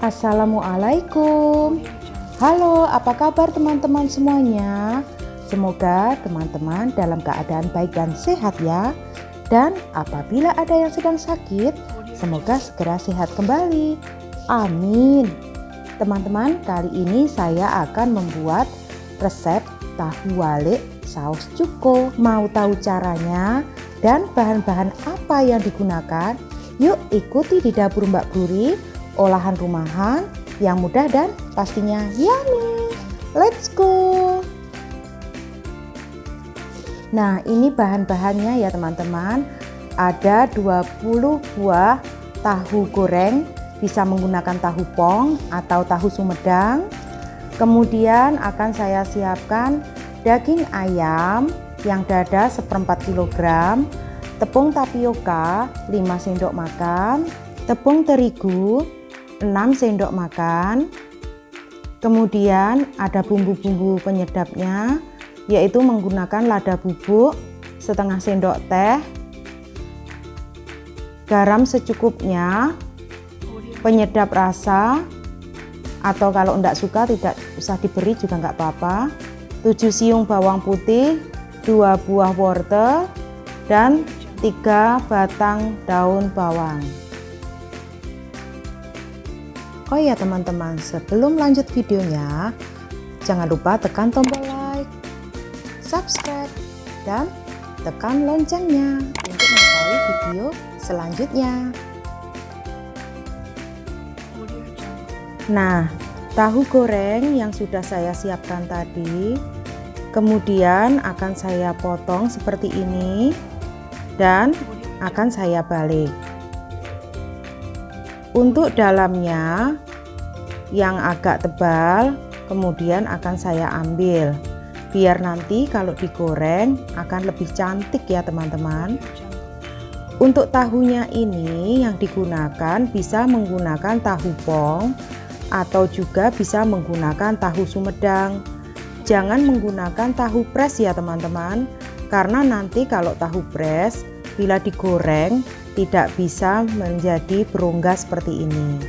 Assalamualaikum. Halo, apa kabar teman-teman semuanya? Semoga teman-teman dalam keadaan baik dan sehat ya. Dan apabila ada yang sedang sakit, semoga segera sehat kembali. Amin. Teman-teman, kali ini saya akan membuat resep tahu walik saus cuko. Mau tahu caranya dan bahan-bahan apa yang digunakan? Yuk ikuti di dapur Mbak Buri, olahan rumahan yang mudah dan pastinya yummy. Let's go. Nah, ini bahan-bahannya ya teman-teman. Ada 20 buah tahu goreng, bisa menggunakan tahu pong atau tahu sumedang. Kemudian akan saya siapkan daging ayam yang dada 1/4 kg, tepung tapioka 5 sendok makan, tepung terigu 6 sendok makan. Kemudian ada bumbu-bumbu penyedapnya, yaitu menggunakan lada bubuk setengah sendok teh, garam secukupnya, penyedap rasa, atau kalau enggak suka tidak usah diberi juga enggak apa-apa, 7 siung bawang putih, 2 buah wortel, dan 3 batang daun bawang. Oh ya teman-teman, sebelum lanjut videonya, jangan lupa tekan tombol like, subscribe, dan tekan loncengnya untuk mengetahui video selanjutnya. Nah, tahu goreng yang sudah saya siapkan tadi, kemudian akan saya potong seperti ini dan akan saya balik. Untuk dalamnya yang agak tebal, kemudian akan saya ambil, biar nanti kalau digoreng akan lebih cantik ya teman-teman. Untuk tahunya ini yang digunakan bisa menggunakan tahu pong atau juga bisa menggunakan tahu sumedang. Jangan menggunakan tahu pres ya teman-teman, karena nanti kalau tahu pres bila digoreng tidak bisa menjadi berongga seperti ini.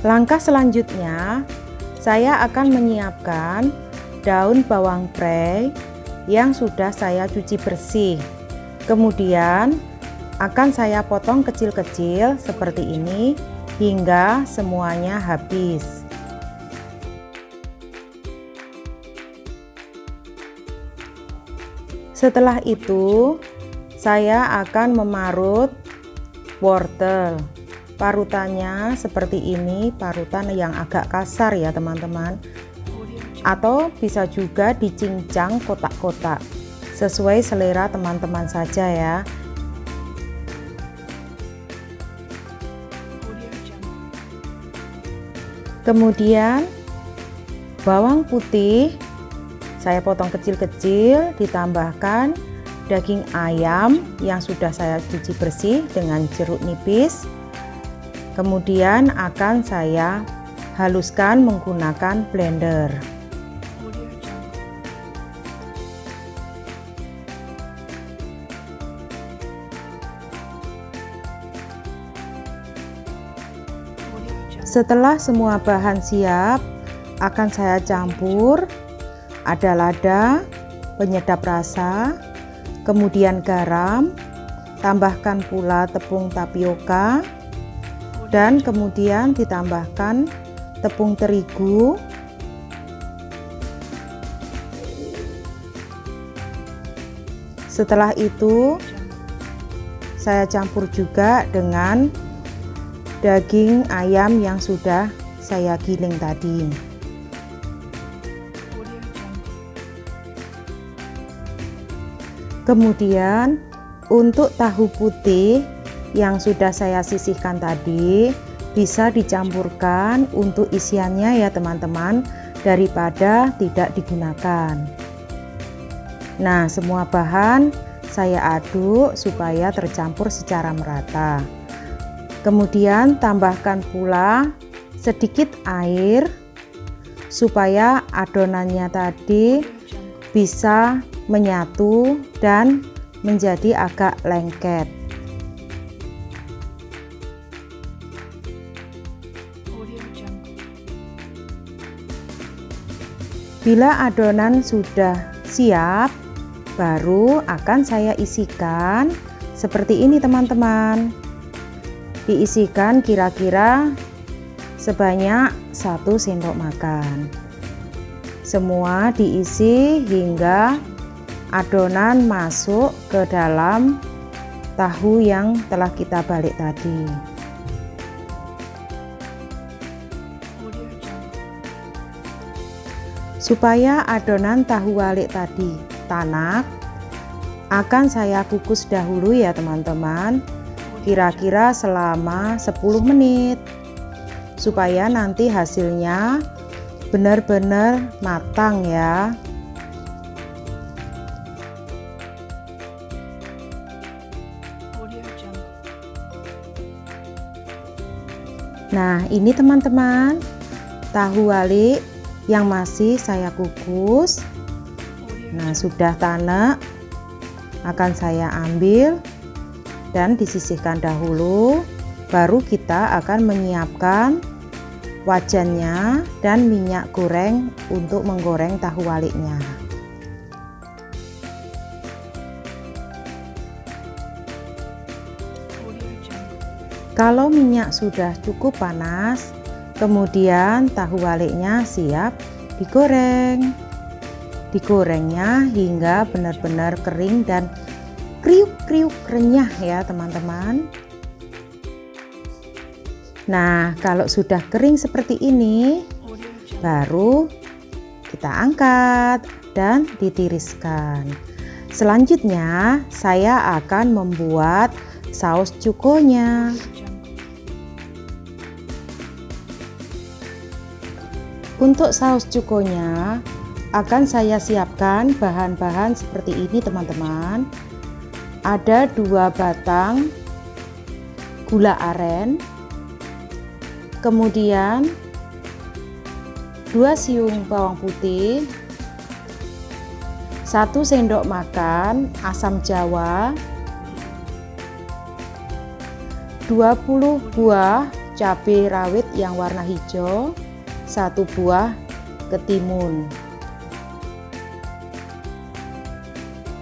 Langkah selanjutnya, saya akan menyiapkan daun bawang prei yang sudah saya cuci bersih. Kemudian akan saya potong kecil-kecil seperti ini hingga semuanya habis. Setelah itu saya akan memarut wortel. Parutannya seperti ini, parutan yang agak kasar ya teman-teman, atau bisa juga dicincang kotak-kotak sesuai selera teman-teman saja ya. Kemudian bawang putih saya potong kecil-kecil, ditambahkan daging ayam yang sudah saya cuci bersih dengan jeruk nipis. Kemudian akan saya haluskan menggunakan blender. Setelah semua bahan siap, akan saya campur. Ada lada, penyedap rasa, kemudian garam, tambahkan pula tepung tapioka, dan kemudian ditambahkan tepung terigu. Setelah itu saya campur juga dengan daging ayam yang sudah saya giling tadi. Kemudian untuk tahu putih yang sudah saya sisihkan tadi bisa dicampurkan untuk isiannya ya teman-teman, daripada tidak digunakan. Nah, semua bahan saya aduk supaya tercampur secara merata. Kemudian tambahkan pula sedikit air supaya adonannya tadi bisa menyatu dan menjadi agak lengket. Bila adonan sudah siap, baru akan saya isikan seperti ini teman-teman. Diisikan kira-kira sebanyak 1 sendok makan. Semua diisi hingga adonan masuk ke dalam tahu yang telah kita balik tadi. Supaya adonan tahu walik tadi tanak, akan saya kukus dahulu ya teman-teman, kira-kira selama 10 menit, supaya nanti hasilnya benar-benar matang ya. Nah, ini teman-teman, tahu walik yang masih saya kukus. Nah, sudah tanek, akan saya ambil dan disisihkan dahulu. Baru kita akan menyiapkan wajannya dan minyak goreng untuk menggoreng tahu waliknya. Kalau minyak sudah cukup panas, kemudian tahu waliknya siap digoreng. Digorengnya hingga benar-benar kering dan kriuk-kriuk renyah ya teman-teman. Nah, kalau sudah kering seperti ini, baru kita angkat dan ditiriskan. Selanjutnya, saya akan membuat saus cukonya. Untuk saus cukonya akan saya siapkan bahan-bahan seperti ini teman-teman. Ada 2 batang gula aren, kemudian 2 siung bawang putih, 1 sendok makan asam jawa, 20 buah cabai rawit yang warna hijau, 1 buah ketimun.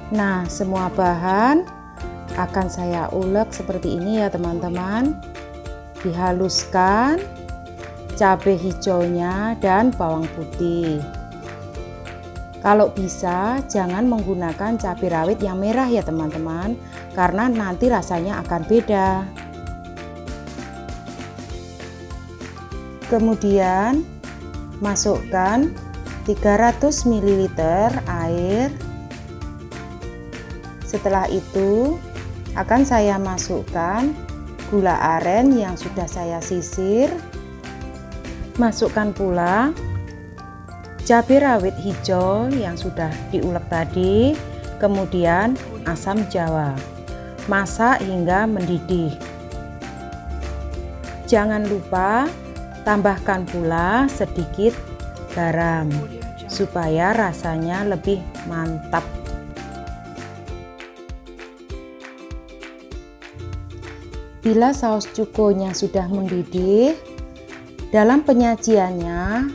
Nah, semua bahan akan saya ulek seperti ini ya teman-teman. Dihaluskan cabai hijaunya dan bawang putih. Kalau bisa jangan menggunakan cabai rawit yang merah ya teman-teman, karena nanti rasanya akan beda. Kemudian masukkan 300 ml air. Setelah itu akan saya masukkan gula aren yang sudah saya sisir. Masukkan pula cabai rawit hijau yang sudah diulek tadi, kemudian asam jawa. Masak hingga mendidih. Jangan lupa tambahkan pula sedikit garam supaya rasanya lebih mantap. Bila saus cukonya sudah mendidih, dalam penyajiannya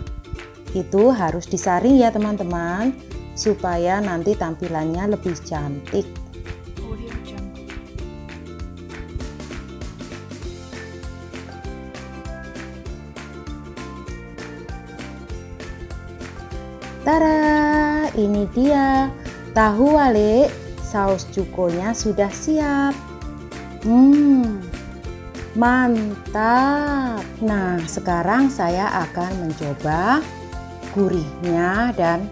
itu harus disaring ya teman-teman, supaya nanti tampilannya lebih cantik. Tara, ini dia tahu walik saus cukonya sudah siap. Mantap. Nah, sekarang saya akan mencoba gurihnya dan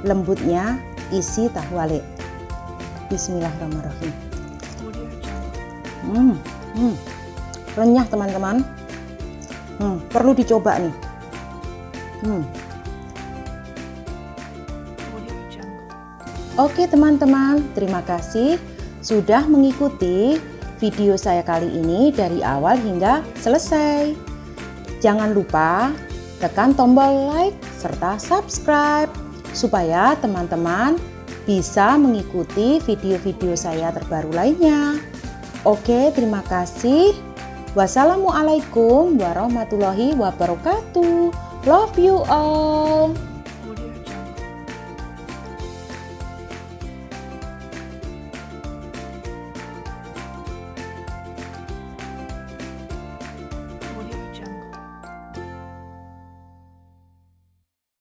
lembutnya isi tahu walik. Bismillahirrahmanirrahim. Renyah teman-teman. Perlu dicoba nih. Oke teman-teman, terima kasih sudah mengikuti video saya kali ini dari awal hingga selesai. Jangan lupa tekan tombol like serta subscribe supaya teman-teman bisa mengikuti video-video saya terbaru lainnya. Oke, terima kasih. Wassalamualaikum warahmatullahi wabarakatuh. Love you all.